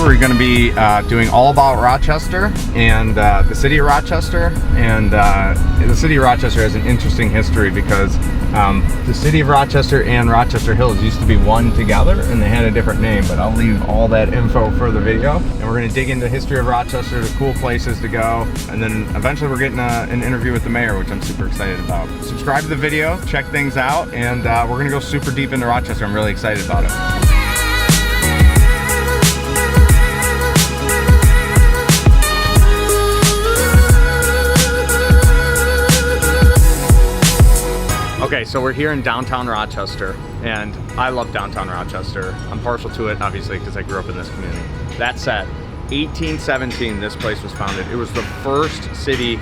we're going to be doing all about Rochester and the city of Rochester. And the city of Rochester has an interesting history because the city of Rochester and Rochester Hills used to be one together, and they had a different name, but I'll leave all that info for the video. And we're going to dig into the history of Rochester, the cool places to go, and then eventually we're getting an interview with the mayor, which I'm super excited about. Subscribe to the video, check things out, and we're going to go super deep into Rochester. I'm really excited about it. Okay, so we're here in downtown Rochester, and I love downtown Rochester. I'm partial to it, obviously, because I grew up in this community. That said, 1817, this place was founded. It was the first city,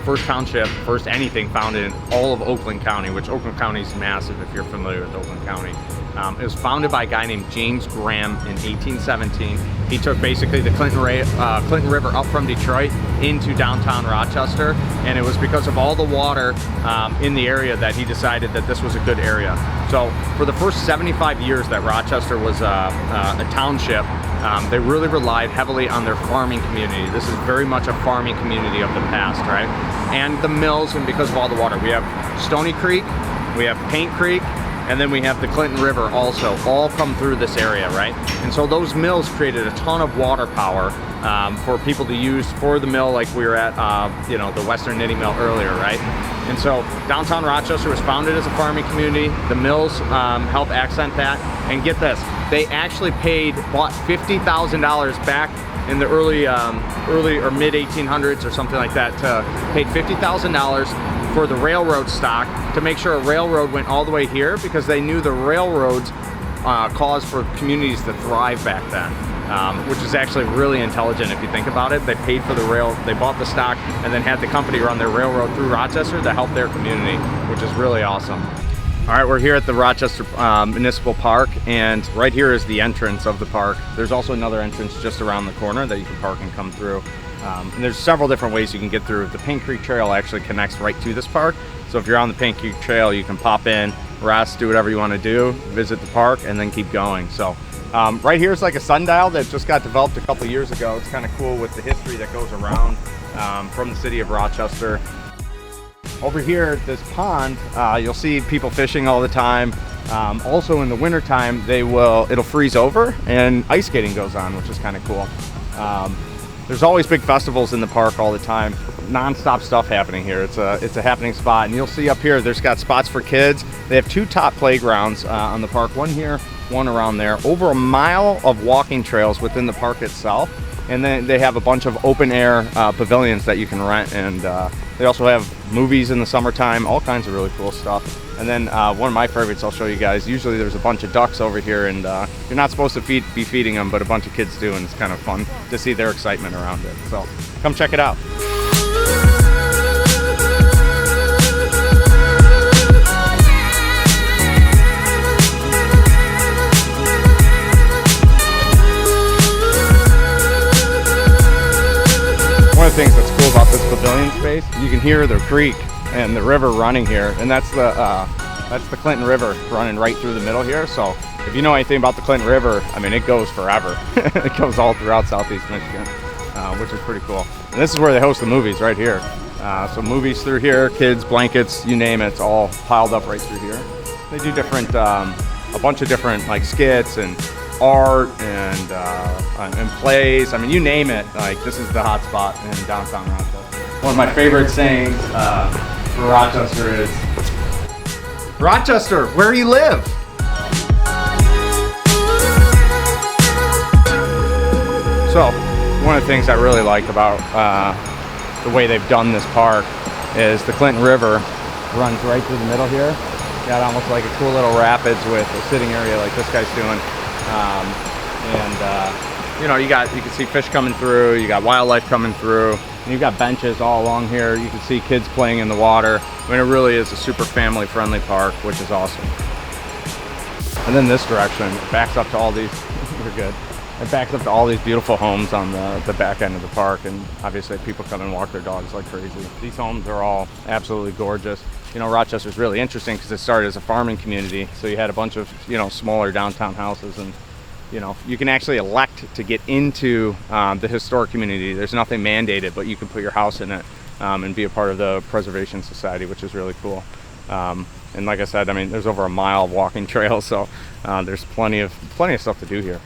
first township, first anything founded in all of Oakland County, which Oakland County is massive if you're familiar with Oakland County. It was founded by a guy named James Graham in 1817. He took basically the Clinton River up from Detroit into downtown Rochester, and it was because of all the water in the area that he decided that this was a good area. So for the first 75 years that Rochester was a township, they really relied heavily on their farming community. This is very much a farming community of the past, right? And the mills, and because of all the water. We have Stony Creek, we have Paint Creek, and then we have the Clinton River also, all come through this area, right? And so those mills created a ton of water power for people to use for the mill, like we were at, you know, the Western Knitting Mill earlier, right? And so downtown Rochester was founded as a farming community. The mills help accent that. And get this, they actually bought $50,000 back in the early or mid 1800s or something like that. Paid $50,000 for the railroad stock to make sure a railroad went all the way here, because they knew the railroads caused for communities to thrive back then, which is actually really intelligent if you think about it. They paid for the they bought the stock and then had the company run their railroad through Rochester to help their community, which is really awesome. All right, we're here at the Rochester Municipal Park, and right here is the entrance of the park. There's also another entrance just around the corner that you can park and come through. And there's several different ways you can get through. The Paint Creek Trail actually connects right to this park. So if you're on the Paint Creek Trail, you can pop in, rest, do whatever you want to do, visit the park, and then keep going. So right here is like a sundial that just got developed a couple years ago. It's kind of cool with the history that goes around from the city of Rochester. Over here, this pond, you'll see people fishing all the time. Also in the wintertime, it'll freeze over and ice skating goes on, which is kind of cool. There's always big festivals in the park all the time. Non-stop stuff happening here. It's a happening spot, and you'll see up here, there's got spots for kids. They have two top playgrounds on the park, one here, one around there. Over a mile of walking trails within the park itself. And then they have a bunch of open air pavilions that you can rent, and they also have movies in the summertime, all kinds of really cool stuff. And then one of my favorites I'll show you guys, usually there's a bunch of ducks over here, and you're not supposed to be feeding them, but a bunch of kids do, and it's kind of fun to see their excitement around it. So come check it out. One of the things that's cool about this pavilion space, you can hear the creek and the river running here, and that's the Clinton River running right through the middle here. So if you know anything about the Clinton River, I mean, it goes forever. It goes all throughout southeast Michigan, which is pretty cool. And this is where they host the movies, right here. So movies through here, kids, blankets, you name it, it's all piled up right through here. They do different, a bunch of different like skits and art and plays. I mean, you name it, like this is the hot spot in downtown Rochester. One of my favorite sayings for Rochester is, Rochester, where you live. So one of the things I really like about the way they've done this park is the Clinton River runs right through the middle here. Got almost like a cool little rapids with a sitting area like this guy's doing. You know, you can see fish coming through, you got wildlife coming through, and you've got benches all along here. You can see kids playing in the water. I mean, it really is a super family friendly park, which is awesome. And then this direction, it backs up to all these, you're good. It backs up to all these beautiful homes on the back end of the park, and obviously people come and walk their dogs like crazy. These homes are all absolutely gorgeous. You know, Rochester's really interesting because it started as a farming community, so you had a bunch of, you know, smaller downtown houses, and you know, you can actually elect to get into the historic community. There's nothing mandated, but you can put your house in it and be a part of the Preservation Society, which is really cool. And like I said, I mean, there's over a mile of walking trails, so there's plenty of stuff to do here.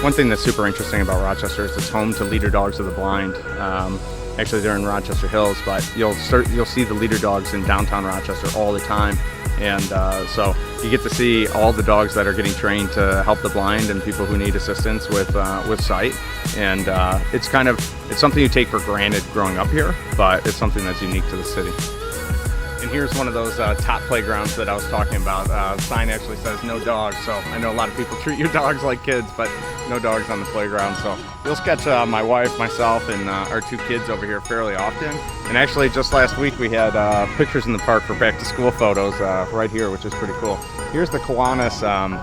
One thing that's super interesting about Rochester is it's home to leader dogs of the blind. Actually, they're in Rochester Hills, but you'll see the leader dogs in downtown Rochester all the time, and so you get to see all the dogs that are getting trained to help the blind and people who need assistance with sight. And it's something you take for granted growing up here, but it's something that's unique to the city. And here's one of those top playgrounds that I was talking about. The sign actually says no dogs, so I know a lot of people treat your dogs like kids, but no dogs on the playground. So you'll catch my wife, myself, and our 2 kids over here fairly often. And actually just last week we had pictures in the park for back to school photos right here, which is pretty cool. Here's the Kiwanis.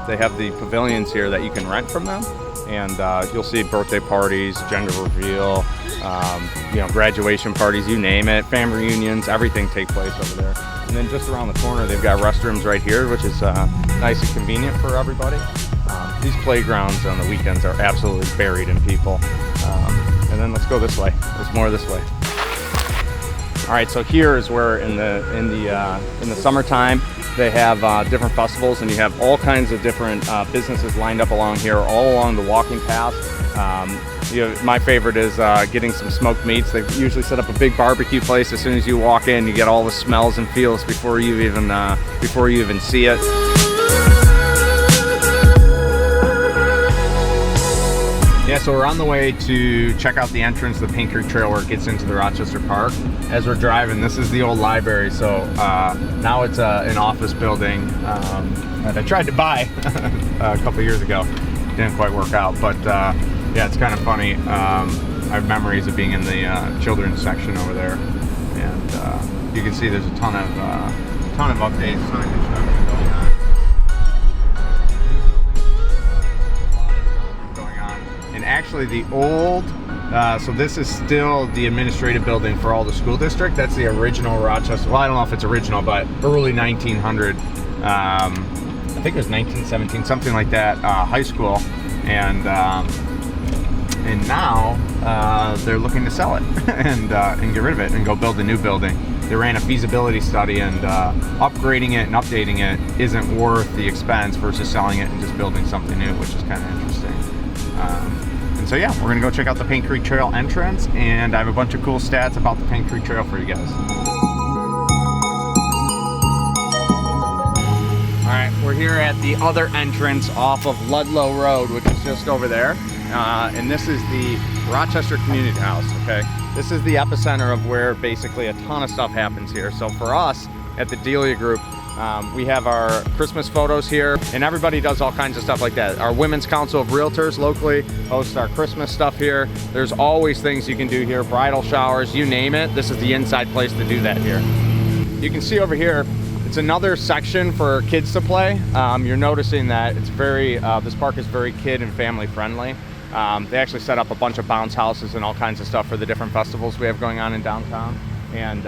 They have the pavilions here that you can rent from them. And you'll see birthday parties, gender reveal, you know, graduation parties, you name it, family reunions, everything take place over there. And then just around the corner, they've got restrooms right here, which is nice and convenient for everybody. These playgrounds on the weekends are absolutely buried in people. And then let's go this way. There's more this way. All right, so here is where in the summertime they have different festivals, and you have all kinds of different businesses lined up along here, all along the walking path. My favorite is getting some smoked meats. They usually set up a big barbecue place. As soon as you walk in, you get all the smells and feels before you even see it. Yeah, so we're on the way to check out the entrance to the Paint Creek Trail where it gets into the Rochester Park. As we're driving, this is the old library, so now it's an office building that I tried to buy a couple years ago. Didn't quite work out, but yeah, it's kind of funny. I have memories of being in the children's section over there, and you can see there's a ton of updates, ton of construction going on. And actually the old, so this is still the administrative building for all the school district. That's the original Rochester, well, I don't know if it's original, but early 1900, I think it was 1917, something like that, high school. And now they're looking to sell it and get rid of it and go build a new building. They ran a feasibility study, and upgrading it and updating it isn't worth the expense versus selling it and just building something new, which is kind of interesting. And so yeah, we're gonna go check out the Paint Creek Trail entrance, and I have a bunch of cool stats about the Paint Creek Trail for you guys. All right, we're here at the other entrance off of Ludlow Road, which is just over there. And this is the Rochester Community House, okay? This is the epicenter of where basically a ton of stuff happens here. So for us at the Delia Group, we have our Christmas photos here, and everybody does all kinds of stuff like that. Our Women's Council of Realtors locally hosts our Christmas stuff here. There's always things you can do here, bridal showers, you name it. This is the inside place to do that here. You can see over here, it's another section for kids to play. You're noticing that it's very, this park is very kid and family friendly. They actually set up a bunch of bounce houses and all kinds of stuff for the different festivals we have going on in downtown. And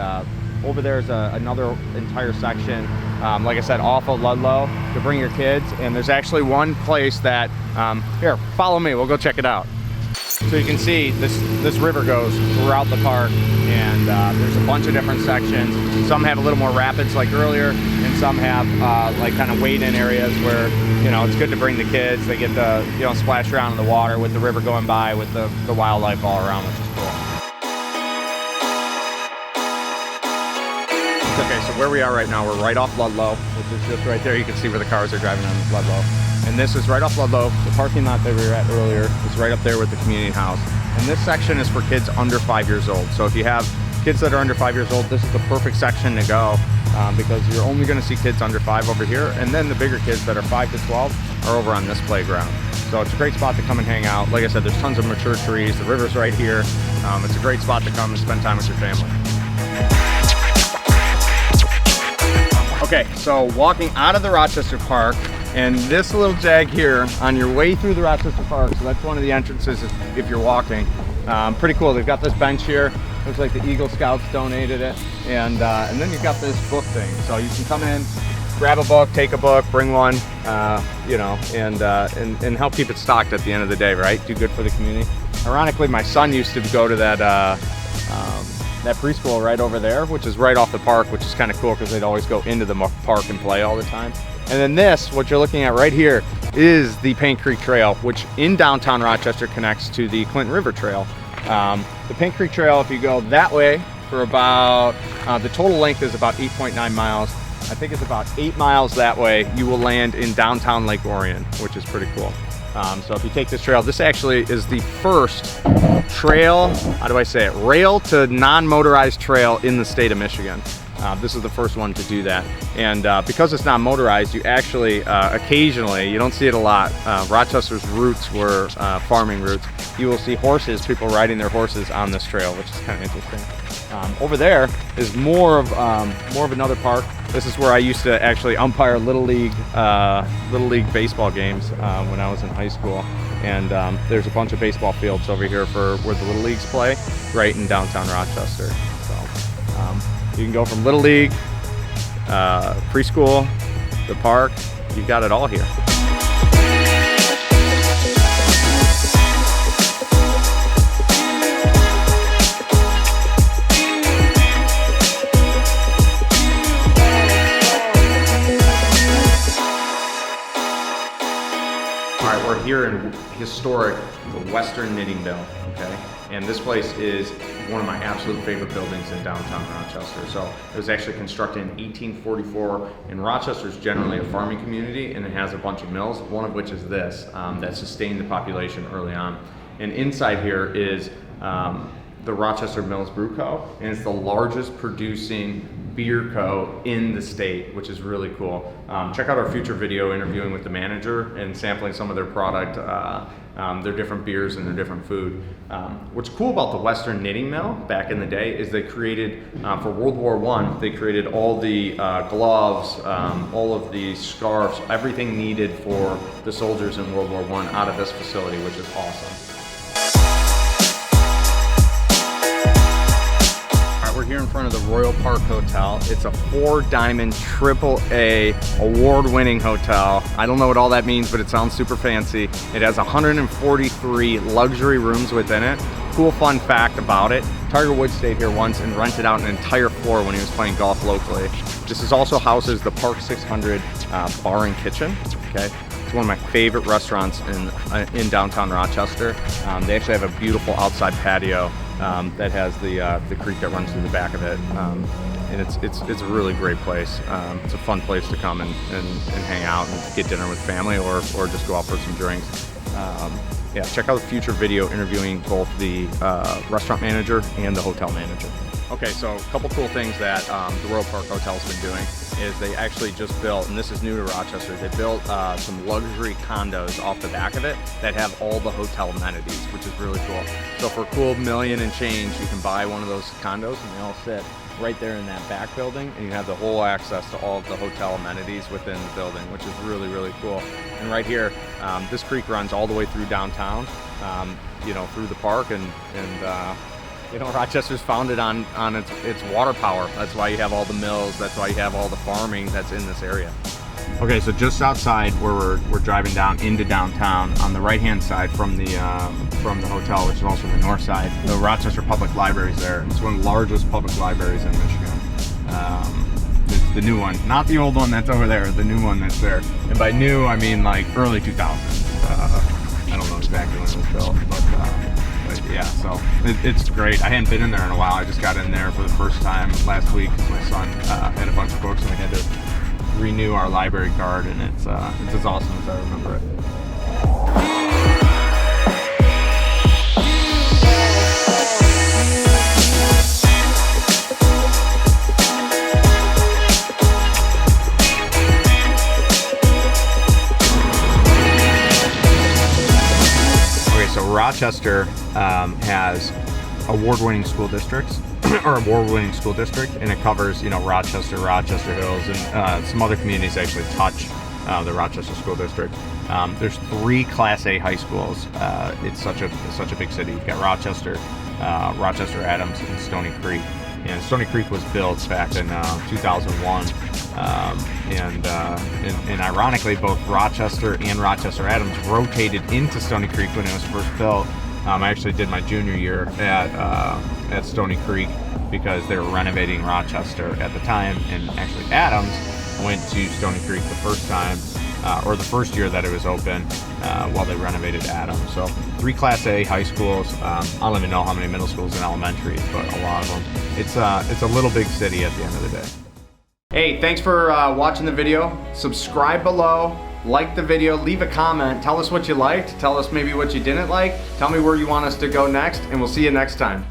over there is another entire section, like I said, off of Ludlow to bring your kids. And there's actually one place that, here, follow me, we'll go check it out. So you can see this river goes throughout the park, and there's a bunch of different sections. Some have a little more rapids like earlier, and some have like kind of wade-in areas where, you know, it's good to bring the kids. They get to, you know, splash around in the water with the river going by with the wildlife all around, which is cool. Okay, so where we are right now, we're right off Ludlow, which is just right there. You can see where the cars are driving on Ludlow. And this is right off Ludlow. The parking lot that we were at earlier is right up there with the community house. And this section is for kids under 5 years old. So if you have kids that are under 5 years old, this is the perfect section to go because you're only going to see kids under 5 over here. And then the bigger kids that are 5 to 12 are over on this playground. So it's a great spot to come and hang out. Like I said, there's tons of mature trees. The river's right here. It's a great spot to come and spend time with your family. Okay, so walking out of the Rochester Park, And this little jag here on your way through the Rochester Park, so that's one of the entrances if you're walking. Pretty cool. They've got this bench here. Looks like the Eagle Scouts donated it. And then you've got this book thing. So you can come in, grab a book, take a book, bring one, you know, and help keep it stocked at the end of the day, right? Do good for the community. Ironically, my son used to go to that preschool right over there, which is right off the park, which is kind of cool because they'd always go into the park and play all the time. And then this, what you're looking at right here, is the Paint Creek Trail, which in downtown Rochester connects to the Clinton River Trail. The Paint Creek Trail, if you go that way for about, the total length is about 8.9 miles. I think it's about 8 miles that way. You will land in downtown Lake Orion, which is pretty cool. So if you take this trail, this actually is the first trail, how do I say it, rail to non-motorized trail in the state of Michigan. This is the first one to do that. And because it's not motorized, you actually, occasionally, you don't see it a lot, Rochester's roots were farming routes. You will see horses, people riding their horses on this trail, which is kind of interesting. Over there is more of another park. This is where I used to actually umpire Little League baseball games when I was in high school. And there's a bunch of baseball fields over here for where the Little Leagues play, right in downtown Rochester. So you can go from Little League, preschool, the park, you've got it all here. We're here in historic, the Western Knitting Mill, okay? And this place is one of my absolute favorite buildings in downtown Rochester. So it was actually constructed in 1844, and Rochester is generally a farming community, and it has a bunch of mills, one of which is this, that sustained the population early on. And inside here is the Rochester Mills Brew Co., and it's the largest producing beer co. in the state, which is really cool. Check out our future video interviewing with the manager and sampling some of their product, their different beers and their different food. What's cool about the Western Knitting Mill back in the day is they created, for World War I, they created all the gloves, all of the scarves, everything needed for the soldiers in World War I out of this facility, which is awesome. We're here in front of the Royal Park Hotel. It's a 4-diamond AAA award-winning hotel. I don't know what all that means, but it sounds super fancy. It has 143 luxury rooms within it. Cool fun fact about it, Tiger Woods stayed here once and rented out an entire floor when he was playing golf locally. This also houses the Park 600 bar and kitchen, okay? It's one of my favorite restaurants in downtown Rochester. They actually have a beautiful outside patio that has the creek that runs through the back of it, and it's a really great place. It's a fun place to come and hang out and get dinner with family or just go out for some drinks. Yeah, check out the future video interviewing both the restaurant manager and the hotel manager. Okay, so a couple cool things that the Royal Park Hotel's been doing is they actually just built, and this is new to Rochester, they built some luxury condos off the back of it that have all the hotel amenities, which is really cool. So for a cool $1 million and change, you can buy one of those condos and they all sit right there in that back building, and you have the whole access to all of the hotel amenities within the building, which is really, really cool. And right here, this creek runs all the way through downtown, you know, through the park, and you know, Rochester's founded on its water power. That's why you have all the mills. That's why you have all the farming that's in this area. Okay, so just outside where we're driving down into downtown, on the right-hand side from the hotel, which is also the north side, the Rochester Public Library is there. It's one of the largest public libraries in Michigan. It's the new one, not the old one that's over there, the new one that's there. And by new, I mean like early 2000s. I don't know exactly when it was built, but yeah, so it's great. I hadn't been in there in a while. I just got in there for the first time last week because my son had a bunch of books and we had to renew our library card, and it's as awesome as I remember it. Rochester has award-winning school districts, or award-winning school district, and it covers, you know, Rochester, Rochester Hills, and some other communities actually touch the Rochester School District. There's 3 Class A high schools. It's such a big city. You've got Rochester, Rochester Adams, and Stony Creek. And Stony Creek was built back in 2001, and ironically, both Rochester and Rochester Adams rotated into Stony Creek when it was first built. I actually did my junior year at Stony Creek because they were renovating Rochester at the time, and actually Adams went to Stony Creek the first time, or the first year that it was open, while they renovated Adams. So 3 Class A high schools. I don't even know how many middle schools and elementaries, but a lot of them. It's a little big city at the end of the day. Hey, thanks for watching the video. Subscribe below, like the video, leave a comment, tell us what you liked, tell us maybe what you didn't like, tell me where you want us to go next, and we'll see you next time.